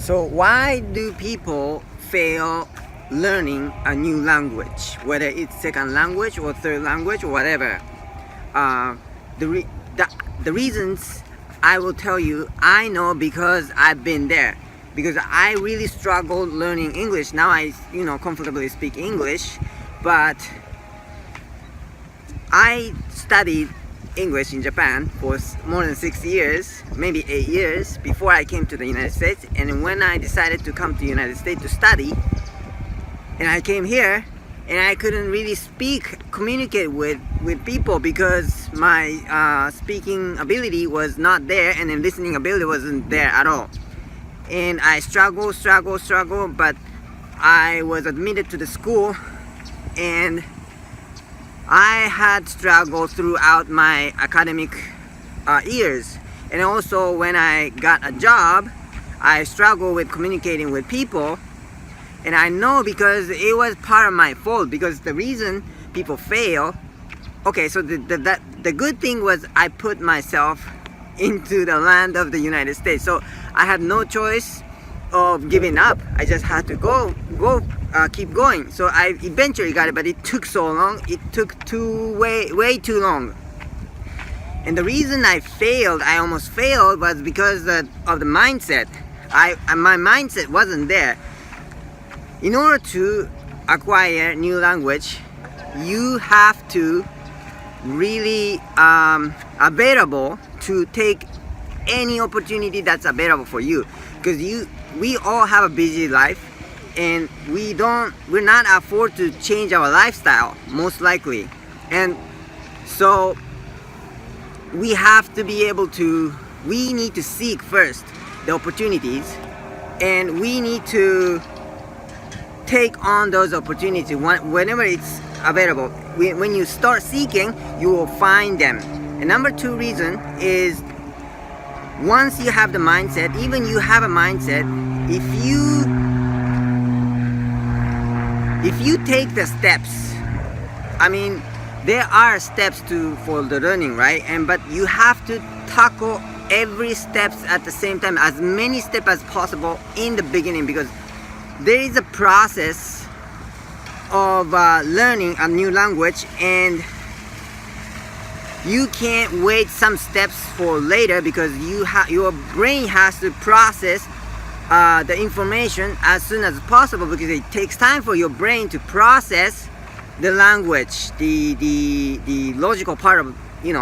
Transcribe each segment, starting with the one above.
So why do people fail learning a new language, whether it's second language or third language or whatever? Uh, the, re- the reasons I will tell you, I know because I've been there. Because I really struggled learning English. Now I, comfortably speak English, but I studied English in Japan for more than 6 years, maybe 8 years before I came to the United States. And when I decided to come to the United States to study, and I came here, and I couldn't really communicate with people because my speaking ability was not there, and then listening ability wasn't there at all. And I struggled, but I was admitted to the school, and I had struggled throughout my academic years. And also when I got a job, I struggled with communicating with people. And I know because it was part of my fault, because the reason people fail, okay, so the good thing was I put myself into the land of the United States. So I had no choice of giving up. I just had to keep going. So I eventually got it, but it took so long. It took way too long. And the reason I almost failed, was because of the mindset. My mindset wasn't there. In order to acquire new language, you have to really available to take any opportunity that's available for you, because we all have a busy life, and we're not afford to change our lifestyle, most likely. And so we have to be able to, we need to seek first the opportunities, and we need to take on those opportunities whenever it's available. When you start seeking, you will find them. And number two reason is, once you have the mindset, even you have a mindset, if you take the steps, I mean, there are steps for the learning, right? But you have to tackle every steps at the same time, as many steps as possible in the beginning, because there is a process of learning a new language, and you can't wait some steps for later, because your brain has to process the information as soon as possible, because it takes time for your brain to process the language, the logical part of, in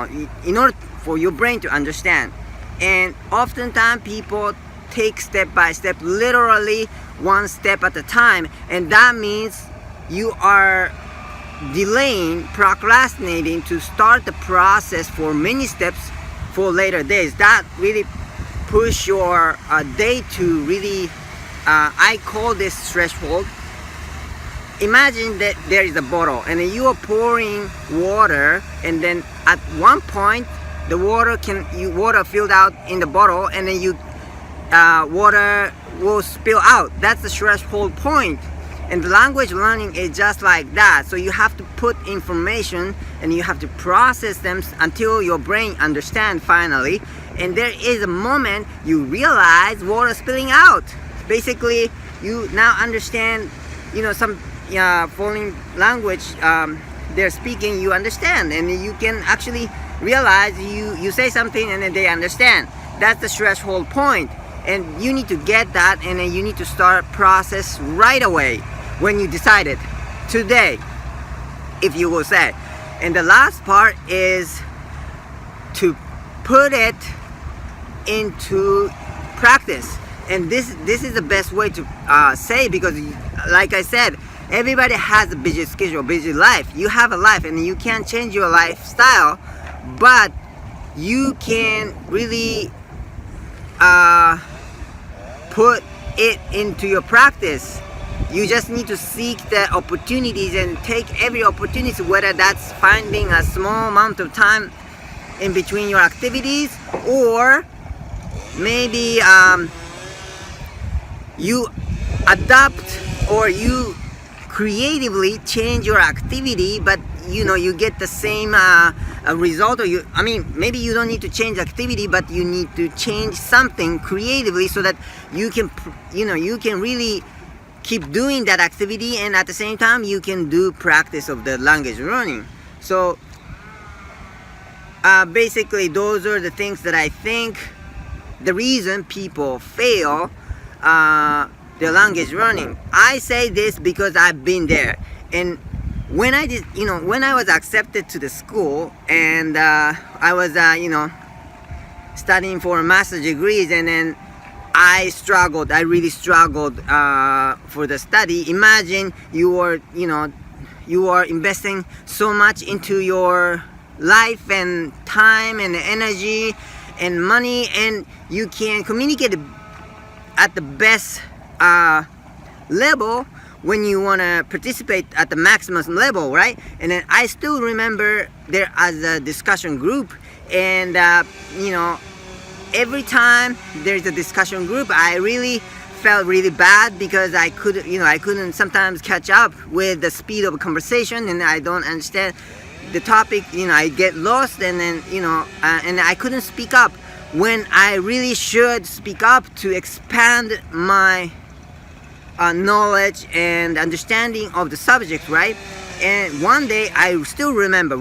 order for your brain to understand. And oftentimes people take step by step, literally one step at a time, and that means you are delaying, procrastinating to start the process for many steps for later days. That really push your day to really, I call this threshold. Imagine that there is a bottle, and you are pouring water, and then at one point the water filled out in the bottle, and then water will spill out. That's the threshold point. And the language learning is just like that. So you have to put information, and you have to process them until your brain understands finally. And there is a moment you realize water spilling out. Basically, you now understand, some foreign language they're speaking, you understand. And you can actually realize you say something and then they understand. That's the threshold point. And you need to get that, and then you need to start process right away when you decided today, if you will say. And the last part is to put it into practice. And this is the best way to say, because like I said, everybody has a busy schedule, busy life. You have a life, and you can't change your lifestyle, but you can really put it into your practice. You just need to seek the opportunities and take every opportunity, whether that's finding a small amount of time in between your activities, or maybe you adapt, or you creatively change your activity, but you get the same a result, or maybe you don't need to change activity, but you need to change something creatively so that you can really keep doing that activity, and at the same time you can do practice of the language learning. So basically those are the things that I think the reason people fail their language learning. I say this because I've been there, and when I was accepted to the school, and I was studying for master's degrees, and then I really struggled for the study. Imagine you are investing so much into your life and time and energy and money, and you can communicate at the best level when you want to participate at the maximum level, right? And then I still remember there as a discussion group, and every time there's a discussion group, I really felt really bad because I couldn't sometimes catch up with the speed of conversation, and I don't understand the topic. I get lost, and then and I couldn't speak up when I really should speak up to expand my knowledge and understanding of the subject, right? And one day, I still remember,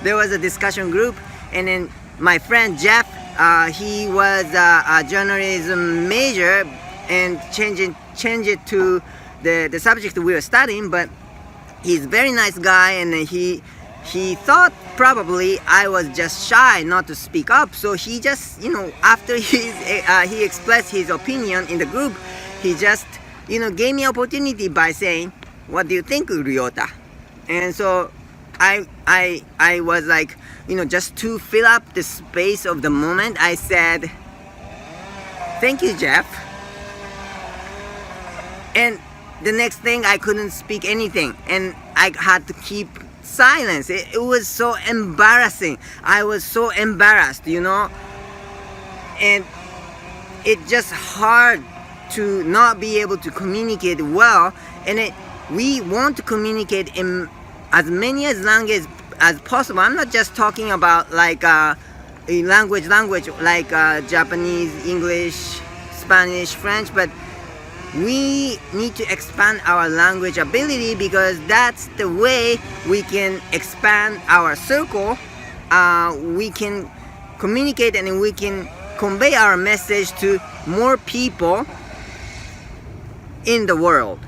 there was a discussion group, and then my friend Jeff, he was a journalism major, and change it to the subject we were studying, but he's a very nice guy, and he thought probably I was just shy not to speak up. So he just, after he expressed his opinion in the group, he just, gave me opportunity by saying, "What do you think, Ryota?" And so I was like, just to fill up the space of the moment, I said, "Thank you, Jeff." And the next thing, I couldn't speak anything, and I had to keep silence. It was so embarrassing. I was so embarrassed, and it's just hard to not be able to communicate well. And we want to communicate in as many languages as possible. I'm not just talking about like a language like Japanese, English, Spanish, French, but we need to expand our language ability, because that's the way we can expand our circle. We can communicate, and we can convey our message to more people in the world.